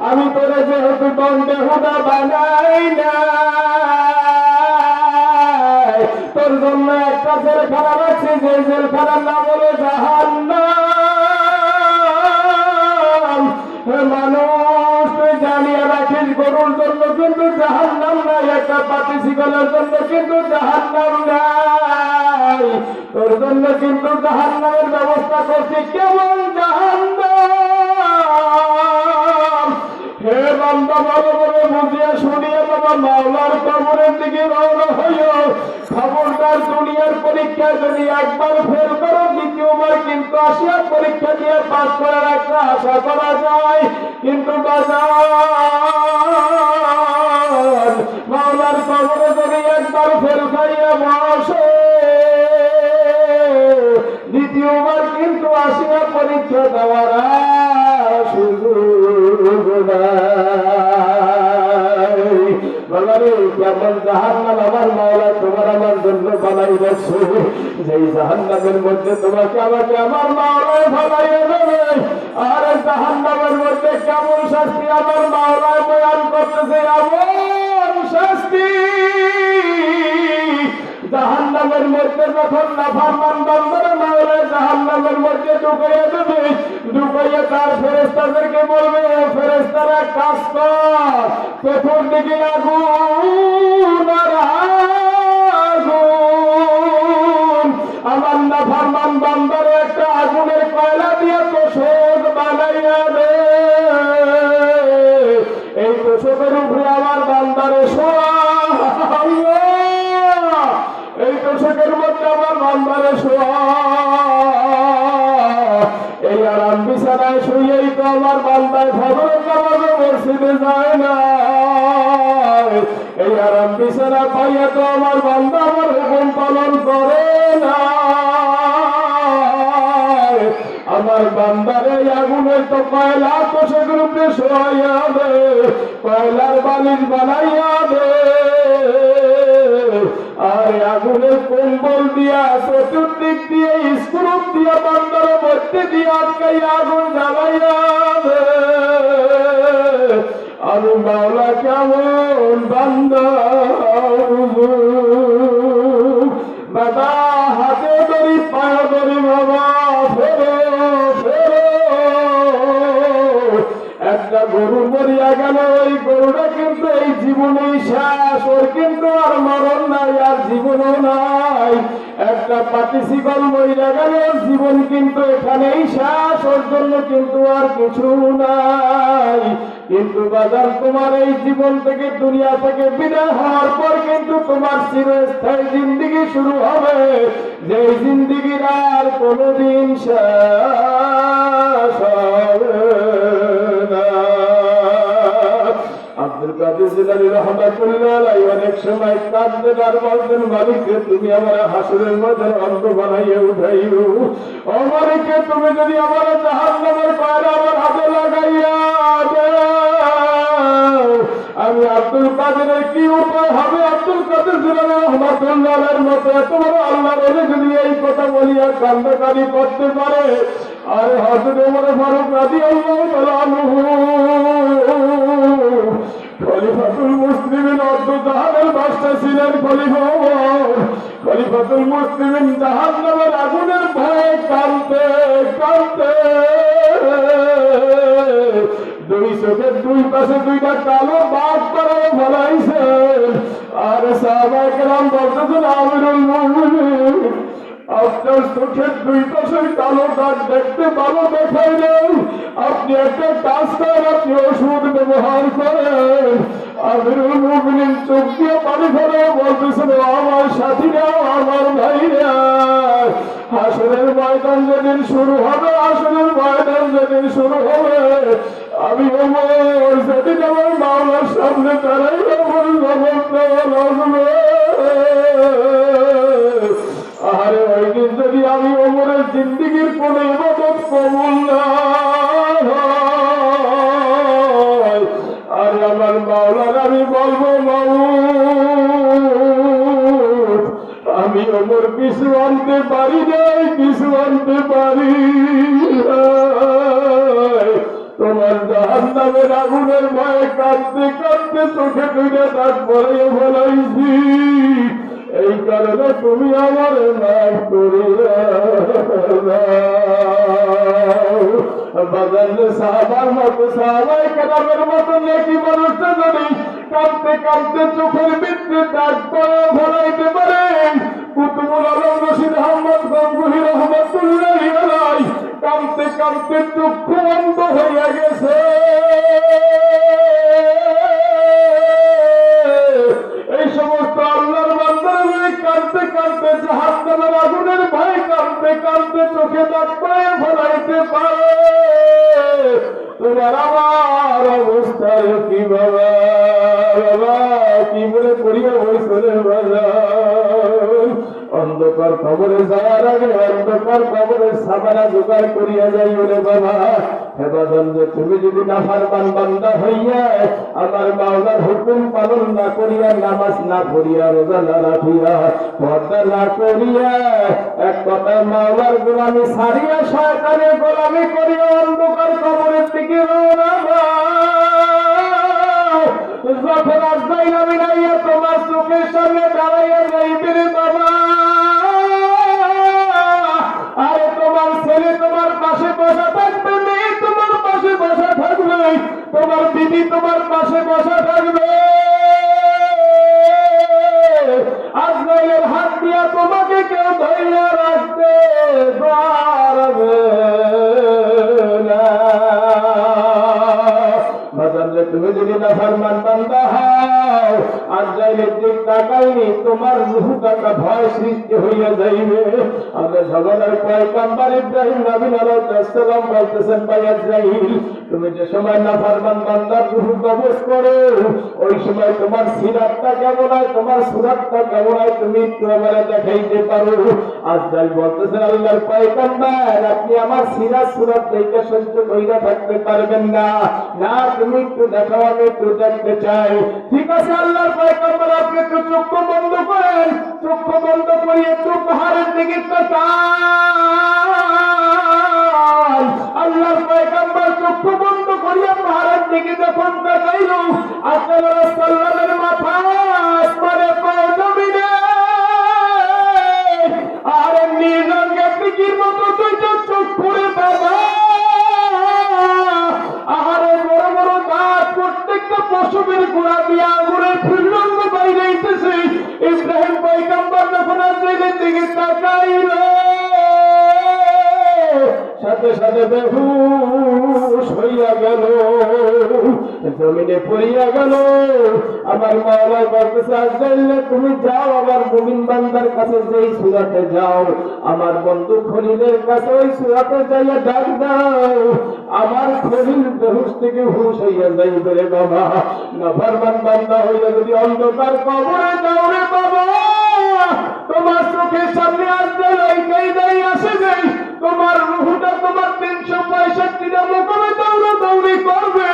আমি তোরে যেহেতু বেহুদা বানাই না, তোর জন্য একটা জেলখানা রাখছি, যে জেলখানার নাম হলো জাহান্নাম। মানুষ তুই জানিয়ে রাখিস, গরুর জন্য কিন্তু জাহান্নাম নাই, একটা পাতি শিকলের জন্য কিন্তু জাহান্নাম নাই, তোর জন্য কিন্তু জাহান্নামের ব্যবস্থা করছি। কেমন জাহান্নাম? হে বান্দা, ভালো করে বুঝিয়া শুনিয়া বাবা মাওলার কবরের দিকে রওনা হইও। খবরদার, দুনিয়ার পরীক্ষা যদি একবার ফেল করো, দ্বিতীয়বার কিন্তু আসিয়া পরীক্ষা দিয়ে পাস করার একটা আশা করা যায়। কিন্তু বাজার মাওলার কবরে যদি একবার ফেল খাইয়া বসে, দ্বিতীয়বার কিন্তু আসিয়া পরীক্ষা দেওয়ার সুযোগ নাই। বাবারে, কেমন এমন জাহান্নাম আমার মাওলা তোমার আমার জন্য বানাই রাখছে, যেই জাহান্নামের মধ্যে তোমাকে আমাকে আমার মাওলায় বানাইয়া দেবে। আর জাহান্নামের মধ্যে কেমন শাস্তি আমার মাওলায় বয়ান করতেছে, এমন শাস্তি জাহান্নামের মধ্যে যখন নাফরমান বান্দারা মাওলায় জাহান্নামের মধ্যে ঢুকাইয়া দেবে, ঢুকাইয়া তার ফেরেশতাদেরকে বলবে, ফেরেশতারা কাজ কর, চতুর্দিকে আগুন আর আগুন। আমার নাফরমান বান্দারে একটা আগুনের কয়লা দিয়ে তোষক বানাইয়া দে, এই তোষকের উপরে আমার বান্দারে শোয়া, এই তোষকের মধ্যে আমার বান্দারে শোয়া। এই আরাম বিছানায় শুয়েই তো আমার বান্দায় ফজরের নামাজে মসজিদে যায় না, এই আরাম বিছানা পাইয়া তো আমার বান্দা আমার হুকুম পালন করে না। আমার বান্দারে আগুনের তো কয়লা তোষকের উপরে শোয়াইয়া দে, কয়লার বালিশ বানাইয়া দে, আর আগুনের কম্বল দিয়া চতুর্দিক দিয়ে স্ক্রু দিয়া বান্দার মধ্যে দিয়ে আটকাইয়া আগুন জ্বালাইয়া দে। আমি মাওলা কেমন বান্দা, বাবা হাতে ধরি পায়ে ধরি, বাবা ফেরো ফেরো। একটা গরু মরিয়া গেল, ওই গরুটা কিন্তু এই জীবনেই শেষ, ওর কিন্তু আর মরণ নাই, আর জীবনও নাই। একটা পাটিশিকল মরিয়া গেল, জীবন কিন্তু এখানেই শেষ, ওর জন্য কিন্তু আর কিছু নাই। কিন্তু বাজার তোমার এই জীবন থেকে দুনিয়া থেকে বিদায় হওয়ার পর কিন্তু তোমার চিরস্থায়ী জিন্দিগি শুরু হবে, যে জিন্দিগির আর কোনদিন শেষ হবে না। আব্দুল কাদের জিলানী রাহমাতুল্লাহ আলাইহি অনেক সময় কাঁদতেন আর বলতেন, মালিককে তুমি আমার হাসরের মধ্যে অন্ধ বানাইয়া উঠাইও, ও মালিককে তুমি যদি আমার জাহান্নামের কয়লা আমার হাতে লাগাইয়া দাও, আমি আব্দুল কাদেরের কি উপায় হবে? আব্দুল কাদের জিলানী রাহমাতুল্লাহ আলাইহির মতো এত বড় আল্লাহর ওলি যদি এই কথা বলিয়া কান্দাকারি করতে পারে, আর হযরত ওমর ফারুক রাদিয়াল্লাহু তাআলা আনহু খলিফাতুল মুসলিমিন জাহানের বাদশা ছিলেন, খলিফা ওমর। খলিফাতুল মুসলিমিন জাহান্নামের আগুনের ভয়ে কাঁদতে কাঁদতে দুই চোখের দুই পাশে দুইটা কালো বাঘ বাড়ায় ফলাইছেন। আর সাহাবায়ে কেরাম বলতেছেন, আমিরুল মুমিনিন আপনার চোখের দুই পাশের কালো দাগ দেখতে ভালো দেখায় নেই, আপনি একটা কাজ করেন, আপনি ওষুধ ব্যবহার করেন। আমিরুল মুমিনিন চোখ দিয়ে পানি ফেলে বলতেছেন, আমার সাথীরা, আমার ভাইরা, হাসরের ময়দান যেদিন শুরু হবে, হাসরের ময়দান যেদিন শুরু হবে, আমি ওমর যেদিন আমার মাওলার সামনে দাঁড়াই, আমার জবাবটা লাগবে। আরে ওই দিন যদি আমি ওমরের জিন্দিগির কোন ইবাদত কবুল না হয়, আর আমার মাওলার আমি বলবো, মাওলার আমি ওমর কিছু আনতে পারি নাই, কিছু আনতে পারি নাই। তোমার জাহান্নামের আগুনের ভয়ে কাঁদতে কাঁদতে চোখে দুইটা দাগ পরে ফেলাইছি, এই কারণে তুমি আমার মাফ করে বাজারে সাহাবার মতো, সাহাবায়ে কেরামের মতো নেকি মানুষটা যদি কাঁদতে কাঁদতে চোখের ভিতরে দাগ পরে ফেলাইতে পারেন, কুতুবুল আলম রশিদ আহমদ গঙ্গুহি রহমাতুল্লাহি আলাইহি কাঁদতে কাঁদতে চক্ষু অন্ধ হইয়া গেছে। এই সমস্ত আল্লাহর বান্দারা কাঁদতে কাঁদতে জাহান্নামের আগুনের ভয়ে কাঁদতে কাঁদতে চোখে দাগ পড়ে ফলাইতে পারে, তোমার আমার অবস্থা কি বাবা, বাবা কি বলে করিয়া হয়েছে রে বাবা। ও অন্ধকার কবরে যাওয়ার আগে অন্ধকার কবরের সাবানা জোগাড় করিয়া যাই ওরে বাবা। হেবাদন যে তুমি যদি নাফরমান বান্দা হইয়া আমার মাওলার হুকুম পালন না করিয়া, নামাজ না পড়িয়া, রোজা না রাখিয়া, পর্দা না করিয়া, এক কথা মাওলার গোলামি ছাড়িয়া শয়তানের গোলামি করিয়া অন্ধকার কবরের দিকে রওনা দাও। যখন আজরাইল আমিন আইয়া তোমার চোখের সামনে দাঁড়াইয়া যাইবে রে বাবা, আরে তোমার ছেলে তোমার পাশে বসা থাকবে, মেয়ে তোমার পাশে বসা থাকবে, তোমার দিদি তোমার পাশে বসা থাকবে। আজরাইলের হাত দিয়া তোমাকে কেউ ধইরা রাখতে পারবে না। বাজারে তুমি যদি নাফরমান বান্দা হও, আজরাইলের দিক তাকাইনি, তোমার রূহটাকে ভয় সৃষ্টি হইয়া যাইবে। আমরা জগতের পয়গম্বর ইব্রাহিম নবী আলাইহিস সালাম বলতেছেন, ভাই আজরাইল তুমি যে সময় নাফরমান বান্দার রূহ কবজ করো, ওই সময় তোমার সিরাতটা কেমন হয়, তোমার সুরাতটা কেমন হয় তুমি একটু আমারে দেখাইতে পারো? আজরাইল বলতেছেন, আল্লাহর পয়গম্বর আপনি আমার সিরাত সুরাত দেখে সহ্য কইরা থাকতে পারবেন না, না তুমি একটু দেখাও, আমি একটু দেখতে চাই। ঠিক আছে আল্লাহর পয়গম্বর, আপনি একটু চক্ষু বন্ধ করেন। চক্ষু বন্ধ করে একটু পাহাড়ের দিকে তাকান। আল্লাহর পয়গম্বর চক্ষু বন্ধ করিয়া পাহাড়ের দিকে যখন তাকাইল, আল্লাহ সাল্লামের মাথা আসমানে পড়ে জমিনে, আর নীল রঙের দিকের মতো দুইটা চোখ পড়ে বাবা, আহারে বড় বড় দাঁত, প্রত্যেকটা পশমের গোড়া দিয়ে আঙুলের ফুলরঙ্গ বাইরে হইতেছে। ইব্রাহিম পয়গম্বর যখন আজরাইলের দিকে তাকাইল, সাথে সাথে বেহুশ হইয়া গেল, জমিনে পড়িয়া গেল। আমার মাওলা বলতেছে, আজরাইল তুমি যাও আমার মুমিন বান্দার কাছে, যেই সূরাতে যাও আমার বন্ধু খলিলের কাছে, ওই সূরাতে যাইয়া ডাক দাও, আমার খলিল বেহুশ থেকে হুশ হইয়া যাইবে রে বাবা। নাফরমান বান্দা হইয়া যদি অন্ধকার কবরে যাও রে বাবা, তোমার চোখের সামনে আজরাইল এইটাই দাঁড়িয়ে আসে যাই, তোমার রূহটা তোমার 365টা মোকামে দৌড়া দৌড়ি করবে।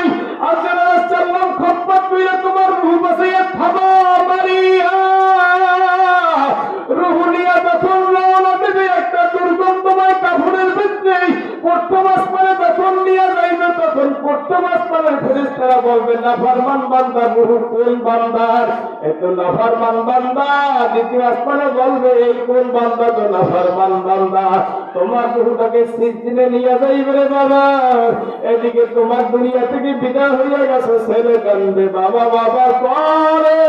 আজরাইল সাল্লাম খপ্পত কইরা তোমার রূহ বাঁচাইয়া থামা মারিয়া রূহ নিয়া যখন রওনা দেবে, একটা দুর্গন্ধময় কাফনের ভিতরে প্রথম আসমানে যখন নিয়ে যাইবে, তখন প্রথম আসমানের ফেরেশতারা বলবে, নাফরমান বান্দা রূহ কোন বান্দার? এত নাফরমান বান্দা। দ্বিতীয় আসমানে বলবে, এই কোন বান্দা? তো নাফরমান বান্দা। তোমার রূহটাকে সিজদিনে নিয়ে যাইবে রে বাবা। এদিকে তোমার দুনিয়া থেকে বিদায় হইয়া গেছে, ছেলে কান্দে বাবা বাবা করে,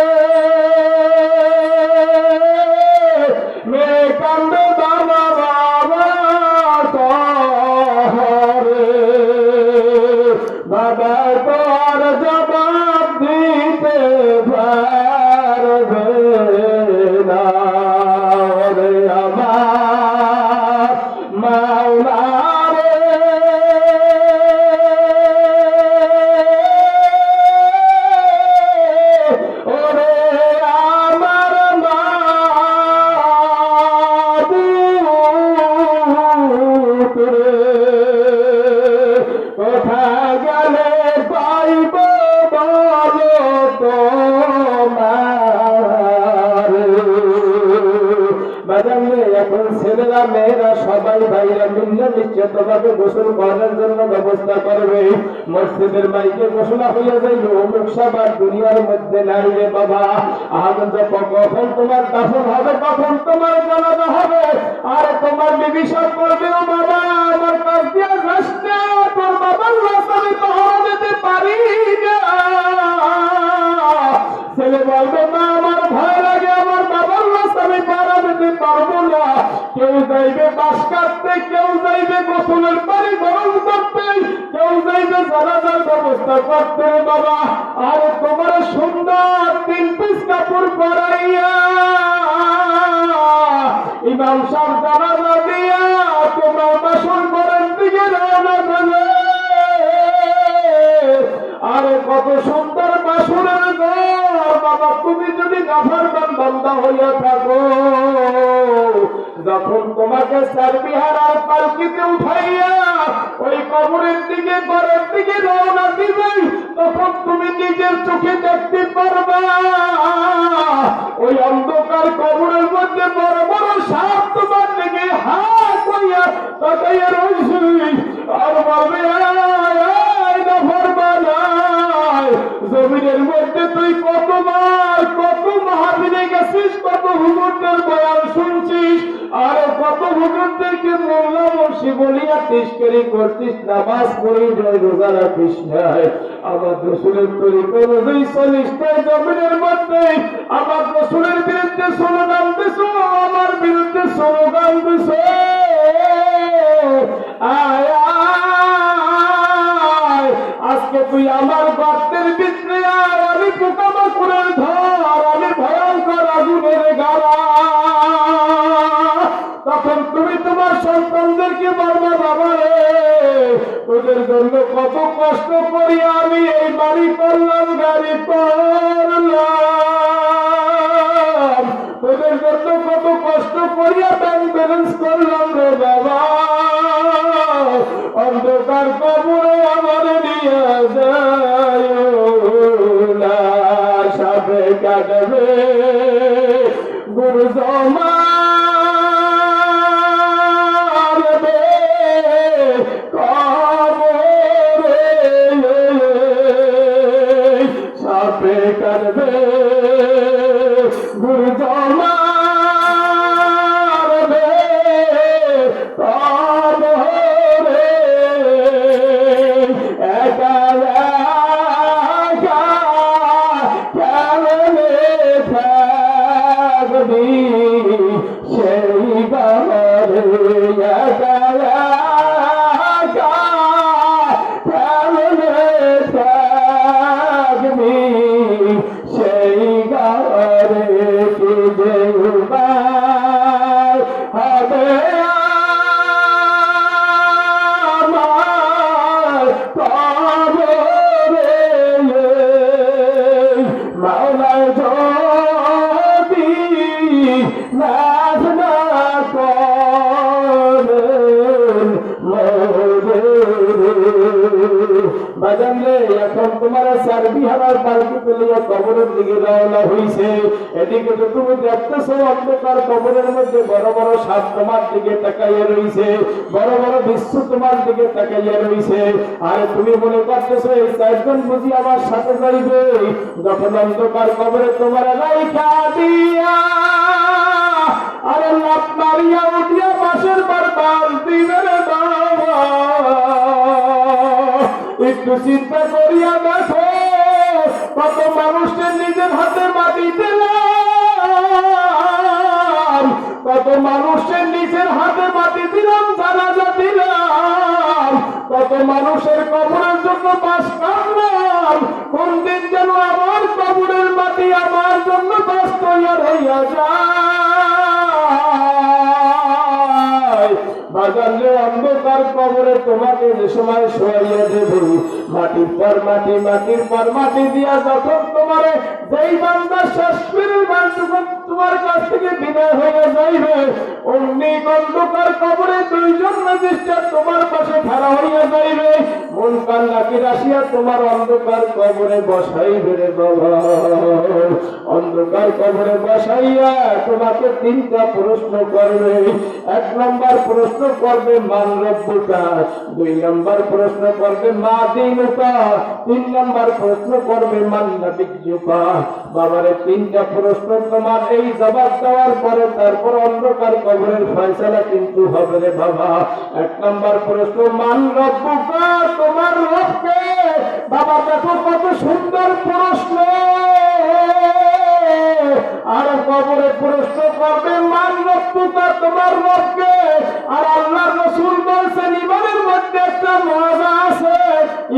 মেয়ে কান্দে বাবা বাবা করে, বাবা তোর জবাব দিতে পারবে না রে আমার মাওলা রে। ওরে আমার মাবুদ রে, কোথায় গেলে পাইব বলো তোমার? বাজারে এখন ছেলেরা মেয়েরা সবাই ভাইরা মিললে নিশ্চয় তোমাকে গোসল করার জন্য ব্যবস্থা করবে। মসজিদের মাইকে ঘোষণা হইয়া যাইল, অমুক সবার দুনিয়ার মধ্যে নাই রে বাবা। আগুন কখন তোমার দাফন হবে, কখন তোমার জানাজা হবে, আর তোমার বিবি সব করবে, ও বাবা আমার কাছ দিয়ে যাস না, তোর বাবার রাস্তায় পাহারা দিতে পারি না। ছেলে বলবে, না আমার ভয় লাগে, আমার বাবার রাস্তায় পাহারা দিতে পারবো না। কেউ যাইবে বাঁশ কাটতে, কেউ যাইবে গোসলের পানি গরম করতে, কেউ যাইবে জানাজার ব্যবস্থা করতে বাবা। আর তোমার সুন্দর 3 পিস কাপড় পরাইয়া ইমাম সাহেব জানাজা দিয়া তোমরা বাসন করেন দিকে রওনা দেবে। আরে কত সুন্দর বাসনের ঘর বাবা, তুমি যদি নাফরমান বান্দা হইয়া থাকো, যখন তোমাকে সারবিহার আর পালকিতে উঠাইয়া ওই কবরের দিকে ঘরের দিকে রওনা দিবে, তখন তুমি নিজের চোখে দেখতে পারবা ওই অন্ধকার কবরের মধ্যে বড় বড় সাপ তোমার দিকে হাত কইয়া তাকাইয়া রয়েছে আর বলবে জমিনের মধ্যে তুই কতবার কত মাহফিলে গেছিস, কত হুজুরদের বয়ান শুনছিস, আর কত হুজুরদেরকে মোল্লা মুন্সি বলিয়া তিস্করি করছিস, নামাজ পড়ি রোজা রাখিস নাই। আমার রসুলের তরিকা অনুযায়ী চলিস নাই। জমিনের মধ্যে আমার রসুলের বিরুদ্ধে স্লোগান দিছ, আমার বিরুদ্ধে স্লোগান দিছ। আজকে তুই আমার গর্তের ভিতরে আয়, আমি পোকামাকড়ের ধর, আমি ভয়ঙ্কর আগুনের গাড়া। তখন তুমি তোমার সন্তানদেরকে বলবা, বাবা রে তোদের জন্য কত কষ্ট করি আমি এই বাড়ি করলাম, গাড়ি করলাম, তোদের জন্য কত কষ্ট করিয়া ব্যাংক ব্যালেন্স করলাম রে বাবা। অন্ধকার কবরে আমার নিয়ে যায় না, সাপে কাটবে গুরু জমা সাপে কাটবে গুরু জমা সেই বারে থাকবি, সেই গারে কি যে হবে আমার কবরে মাওলায় যদি নাচ না করেন বাজানলে এখন তোমার সারবিহারার পালকি তুলিয়া কবরের দিকে রওনা হইছে। এদিকে তো তুমি দেখতেছো অন্ধকার কবরের মধ্যে বড় বড় সাপ তোমার দিকে তাকাইয়া রইছে, বড় বড় বিশ্ব তোমার দিকে তাকাইয়া রইছে। আর তুমি মনে করতেছো এই চারজন বুঝি আমার সাথে যাইবে। যখন অন্ধকার কবরে তোমার রাইখা দিয়া আরে লাভ মারিয়া উঠিয়া পাশের বারবার দিবে রে বাবা, একটু চিন্তা করিয়া দেখো কত মানুষের নিজের হাতে মাটি দিলাম, কত মানুষের নিজের হাতে মাটি দিলাম, জানাজা দিলাম, কত মানুষের কবরের জন্য বাস কাটলাম। কোন দিন যেন আমার কবরের মাটি আমার জন্য বাস তৈরি হইয়া যায়। বাজারে অন্ধকার কবরে তোমাকে যে সময় শোয়াইয়া দেবে, মাটির পর মাটি, মাটির পর মাটি দিয়া যখন তোমার যেই বান্দা শেষ যখন তোমার কাছ থেকে বিদায় হয়ে যাইবে, অমনি অন্ধকার কবরে দুইজন ম্যাজিস্ট্রেট তোমার পাশে খাড়া হইয়া যাইবে, মন কান নাকি রাশিয়া তোমার অন্ধকার কবরে বসাইবে রে বাবা। অন্ধকার কবরে বসাইয়া তোমাকে তিনটা প্রশ্ন করবে। এক নম্বর প্রশ্ন করবে মান রব্বুকা, দুই নম্বর প্রশ্ন করবে মা দীনুকা, তিন নম্বর প্রশ্ন করবে মান নবিয়্যুকা। বাবারে তিনটা প্রশ্ন তোমার এই জবাব দেওয়ার পরে তারপর অন্ধকার কবরের ফয়সালা কিন্তু হবে রে বাবা। এক নম্বর প্রশ্ন মান রব্বুকা, তোমার রবকে। বাবা দেখো কত সুন্দর প্রশ্ন। আর কবরে প্রশ্ন করবে মান রব্বুকা, তোমার রবকে। আর আল্লাহর রাসূল বলেন ইমানের মধ্যে একটা মজা আছে,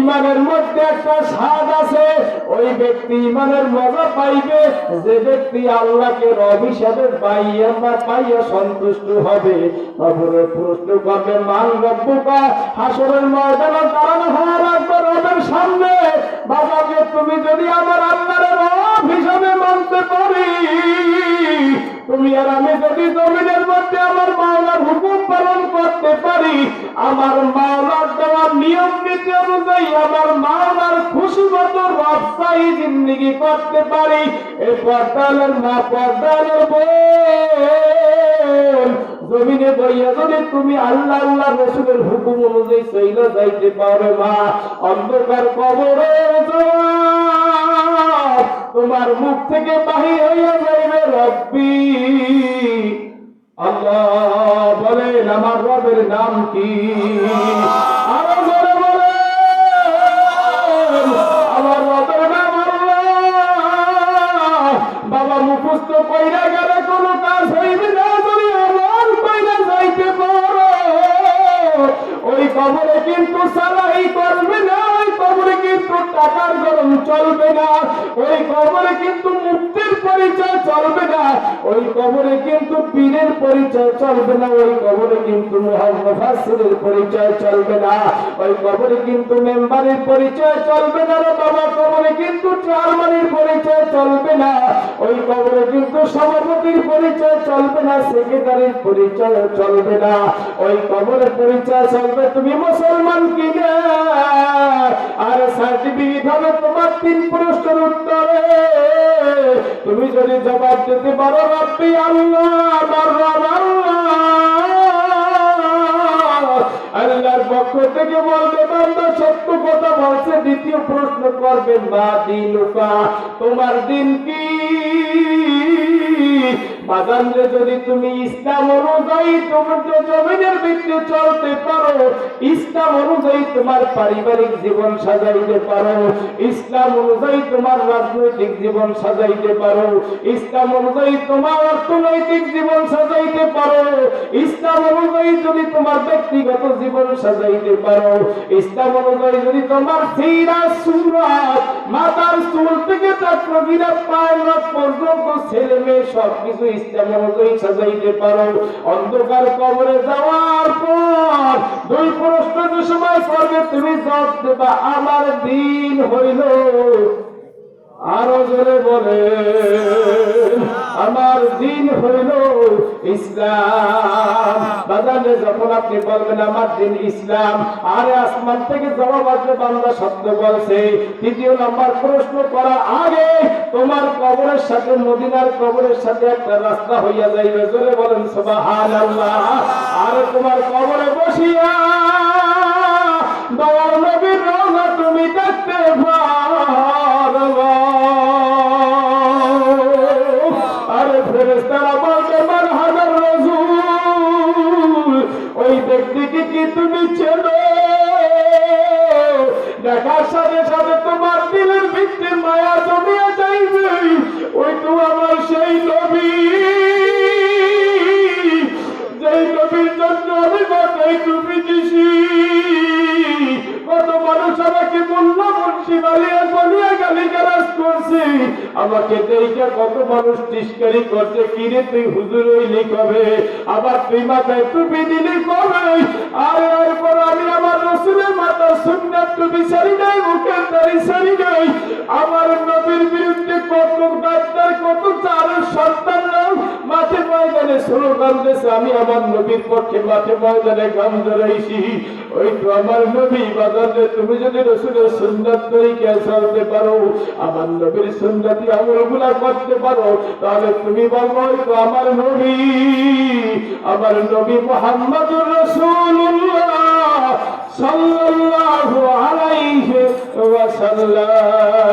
ইমানের মধ্যে একটা স্বাদ আছে। ওই ব্যক্তি ইমানের মজা পাইবে যে ব্যক্তি আল্লাহকে রব হিসাবে পাইয়া সন্তুষ্ট হবে। কবরে প্রশ্ন করবে মান রব্বুকা, হাসরের ময়দানে দাঁড়ানো হওয়ার একবার রবের সামনে। বাবাকে তুমি যদি আমার আল্লাহর রব হিসাবে মানতে পারি, তুমি আর আমি যদি জমিনের মধ্যে আমার মাওলার হুকুম পালন করতে পারি, আমার মাওলার দেওয়ার নিয়ম নীতি অনুযায়ী আমার মাওলার খুশি মতো রবসাই জিন্দেগি করতে পারি, এই পর্দালের মা পর্দালের বোন জমিনে বইয়া যদি তুমি আল্লাহ আল্লাহ রসুলের হুকুম অনুযায়ী চইলা যাইতে পারো মা, অন্ধকার কবরে তোমার মুখ থেকে বাহির হইয়া যাইবে রব্বি আল্লাহ। বলেন আমার রবের নাম কি? আরো জোরে বলেন আমার রবের নাম আল্লাহ। বাবা মুখস্থ কইরা গেলে কোনো কাজ হইবে না, যদি আমার কইরা যাইতে পারো ওই কবরে কিন্তু সালাই করবে না, ওই কবরে কিন্তু টাকার গরম চলবে না, ওই কবরে কিন্তু মুক্তির পরিচয় চলবে না, ওই কবরে কিন্তু পীরের পরিচয় চলবে না, ওই কবরে কিন্তু মুহাদ্দিসের পরিচয় চলবে না, ওই কবরে কিন্তু মেম্বারের পরিচয় চলবে না রে বাবা, কবরে কিন্তু চেয়ারম্যানের পরিচয় চলবে না, ওই কবরে কিন্তু সভাপতির পরিচয় চলবে না, সেক্রেটারির পরিচয় চলবে না, ওই কবরের পরিচয় চলবে তুমি মুসলমান কিনা। আর সার্টিফিকেট হবে তোমার 3 প্রশ্নের উত্তরে, তুমি যদি জবাব দিতে পারো রব্বি আল্লাহ আমার রব আল্লাহ, আল্লাহর পক্ষ থেকে বলবে বান্দা সত্য কথা বলছে। দ্বিতীয় প্রশ্ন করবে মা দিনুকা, তোমার দিন কি? বাজারে যদি তুমি ইসলাম অনুযায়ী তোমার জমিনের ভিত্তিতে চলতে পারো, ইসলাম অনুযায়ী তোমার পারিবারিক জীবন সাজাইতে পারো, ইসলাম অনুযায়ী তোমার রাজনৈতিক জীবন সাজাইতে পারো, ইসলাম অনুযায়ী তোমার অর্থনৈতিক জীবন সাজাইতে পারো, ইসলাম অনুযায়ী যদি তোমার ব্যক্তিগত জীবন সাজাইতে পারো, ইসলাম অনুযায়ী যদি তোমার সিরাত সুন্নাত মাথার চুল থেকে চাকরিরা পায় না পর্যন্ত ছেলে মেয়ে সবকিছু ইসলাম অনুযায়ী সাজাইতে পারো, অন্ধকার কবরে যাওয়ার পর 2 প্রশ্ন যে সময় করবে তুমি জবাব দেবা আমার দিন হইল। আরো জোরে বলে আমার দিন হইল ইসলাম। বাজারে যখন আপনি বলবেন আমার দিন ইসলাম, আরে আসমান থেকে জবাব আসবে বান্দা সত্য বলছে। 3 নম্বর প্রশ্ন করার আগে তোমার কবরের সাথে মদিনার কবরের সাথে একটা রাস্তা হইয়া যাইবে, জোরে বলেন সুবহানাল্লাহ। আরে তোমার কবরে বসিয়া দয়াল নবীর রওজা তুমি দেখতে পারবা। আরে ফেরেশতারা বলবে মান হাজার রাসূল, ওই ব্যক্তিকে কি তুমি চেনো? দেখার সাথে সাথে তোমার দিলের ভিতরে মায়া জমিয়া যাইবে, ওই তো আমার সেই নবী, যেই নবীর জন্য আমি বাঁচাই তুমি দিছি। কত মানুষ আমাকে বলল মুন্সি বালিয়া বলিয়া গালিগালাজ করছে, আমাকে দেখে কত মানুষ টিস্কারি করছে, কিরে তুই হুজুর হইলি কবে, আবার তুই মাথায় টুপি দিলি কবে। আর এরপর আমি আমার রসুলের মাথার সুন্নাত টুপি ছাড়ি নাই, মুখের দাড়ি ছাড়ি নাই। আমার নবীর বিরুদ্ধে কত গাদ্দার কত চারের সন্তানরা মাঠে ময়দানে স্লোগান দিয়েছে, আমি আমার নবীর পক্ষে মাঠে ময়দানে গান ধরাইছি। ওই তো আমার নবী। বাজারে তুমি যদি রসুলের সুন্নাত তরিকা চলতে পারো, আমার নবীর সুন্নতি আমলগুলা করতে পারো, তাহলে তুমি বলবো ওই তো আমার নবী, আমার নবী মুহাম্মদুর রাসূলুল্লাহ সাল্লাল্লাহু আলাইহি ওয়াসাল্লাম।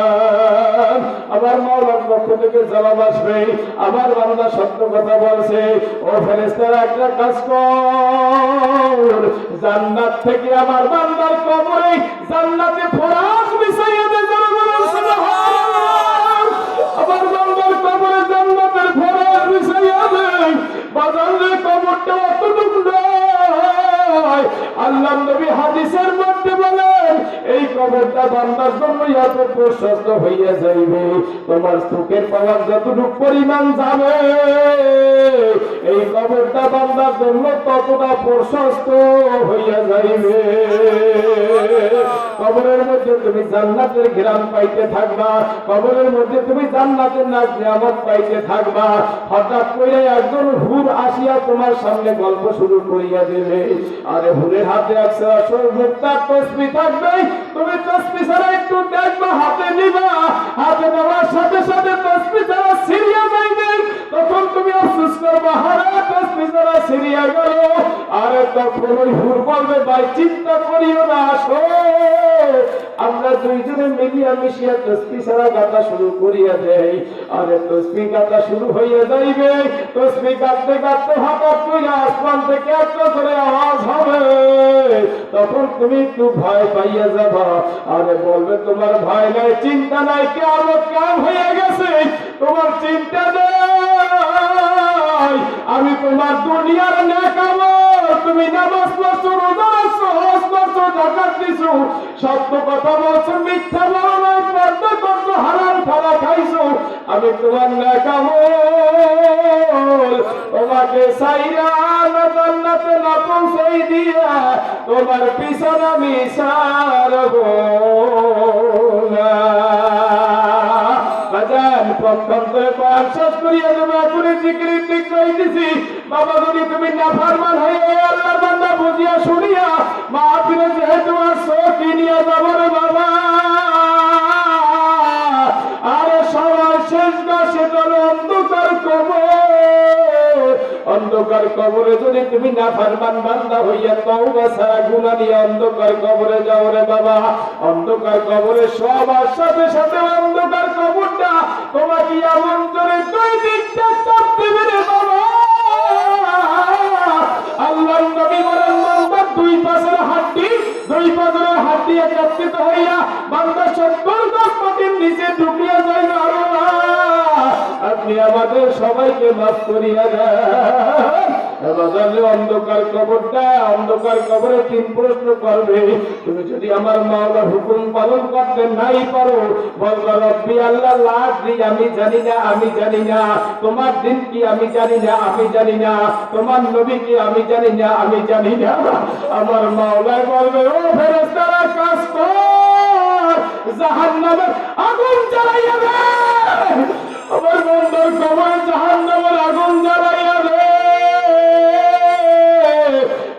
আমার মাওলার পক্ষ থেকে জবাব আসবে, আমার বান্দা সত্য কথা বলছে। ও ফেরেশতারা একটা কাজ কর, জান্নাত থেকে আমার বান্দার কবরে জান্নাতে ফরাশ বিছাইয়া দে, সুবহানাল্লাহ। আমার বান্দার কবরে জান্নাতের ফরাশ বিছাইয়া দে। বাজারে কবরটা অতটুকু নয়, আল্লাহর নবী হাদিসের মধ্যে বলেন এই কবরটা বান্দার জন্য এত প্রশস্ত হইয়া যাইবে, তোমার চোখের পাওয়ার যতটুকু পরিমাণ যাবে এই কবরটা বান্দার জন্য ততটা প্রশস্ত হইয়া যাইবে। কবরের মধ্যে তুমি জান্নাতের ঘ্রাণ পাইতে থাকবা, কবরের মধ্যে তুমি জান্নাতের নাজ নিয়ামত পাইতে থাকবা। হঠাৎ করে একজন হুর আসিয়া তোমার সামনে গল্প শুরু করিয়া দিলে, আরে হুরের হাতে একশো মুক্তার তসবি থাকবে, তুমি তসবি ছাড়া একটু দেখবা, হাতে নিবা, হাতে নেওয়ার সাথে সাথে তসবি ছাড়া সিরিয়া যাইবে, তখন তুমি আফসোস করবা, হারা তসবি ছাড়া সিরিয়া গেল। আরে তখন ওই হুর বলবে, ভাই চিন্তা করিও না, আসো আমরা দুইজনে মিলিয়া মিশিয়া তসবি ছাড়া গাঁথা শুরু করিয়া দেই। আরে তসবি গাঁথা শুরু হইয়া যাইবে, তসবি গাঁথতে গাঁথতে হঠাৎ করে আসমান থেকে একটা করে আওয়াজ হবে, তখন তুমি একটু ভয় পাইয়া যাবা। আরে বলবে, তোমার ভয় নাই, চিন্তা নাই, কিয়ামত কাম হয়ে গেছে, তোমার চিন্তা নাই, আমি তোমার দুনিয়ার নেক আমল, তুমি নামাজ পড়ছো, রোজা রাখছো, হজ করছো, যাকাত দিছো, সত্য কথা বলছো, মিথ্যা বলো নাই, পর্দা করছো, হারাম খাওয়া খাইছো, আমি তোমার নেক আমল তোমাকে সাইরা না জান্নাতে না পৌঁছাই দিয়া তোমার পিছন আমি সারবো না। বাজান পক্ষান্তরে কয়েক শেষ করিয়া দেবো, এখনই জিকিরের দিক চাইতেছি। বাবা যদি তুমি নাফরমান হয়ে আল্লাহর বান্দা বুঝিয়া শুনিয়া মাহফিলে যেহেতু আসছো, কি নিয়ে যাবো রে বাবা? আরে সবার শেষ গাছে চলো অন্ধকার কবর, অন্ধকার কবরে যদি তুমি নাফরমান বান্দা হইয়া তওবা ছাড়া গুনাহ নিয়ে অন্ধকার কবরে যাও রে বাবা, অন্ধকার কবরে সবার সাথে সাথে অন্ধকার কবরটা তোমাকে এমন করে দুই দিকটা চাপ দিবে রে বাবা। আল্লাহর নবী বলেন, বান্দার দুই পাশের হাড্ডি, দুই পাশের হাড্ডি একত্রিত হইয়া বান্দা 70 গজ মাটির নিচে ঢুকিয়া যায় না। আপনি আমাদের সবাইকে মাফ করিয়া দেন। অন্ধকার কবরটা, অন্ধকার কবরে 3 প্রশ্ন করবে, তুমি যদি আমার মাওলার হুকুম পালন করতে নাই পারো, বলবা রব্বি আল্লাহ লাখ দিন আমি জানি না, আমি জানি না, তোমার দিন কি আমি জানি না, আমি জানি না, তোমার নবী কি আমি জানি না, আমি জানি না। আমার মাওলা বলবে, ও ফেরেশতারা কাজ কর, জাহান্নামের আগুন জ্বালাইয়া দে, আমার বন্দার কবরে জাহান্নামের আগুন জ্বালাইয়া দে।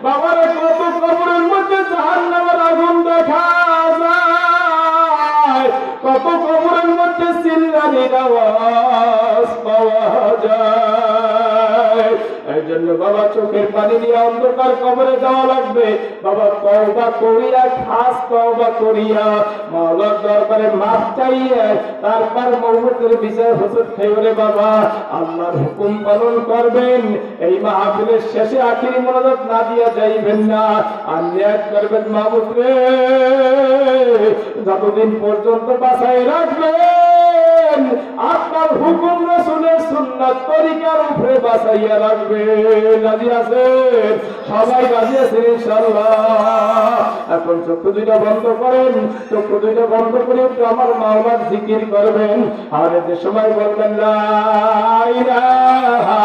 বাবারে কত কবরের মধ্যে জাহান্নামের আগুন দেখা যায়, কত কবরের মধ্যে চিল্লানির আওয়াজ পাওয়া যায়। এই জন্য বাবা চোখের পানি নিয়ে অন্ধকার কবরে যাওয়া লাগবে। বাবা তওবা করিয়া, খাস তওবা করিয়া মাওলার দরবারে মাফ চাইয়া তারপর মওতের বিচার হুজুর খাইরে বাবা আল্লাহর হুকুম পালন করবেন। এই মাহফিলের শেষে আখিরি মোনাজাত না দিয়া যাইবেন না, আল্লাহ করবেন মাহবুব রে, যতদিন পর্যন্ত বাঁচাই রাখবেন আপনার হুকুম রাসূলের সুন্নাত তরিকার উপরে বাঁচাইয়া রাখবেন। রাজি আছেন? সবাই রাজি আছেন ইনশাআল্লাহ? এখন চক্ষু দুইটা বন্ধ করেন, চক্ষু দুইটা বন্ধ করে একটু আমার মাওলার জিকির করবেন। আর যে সময় বলবেন লা ইলাহা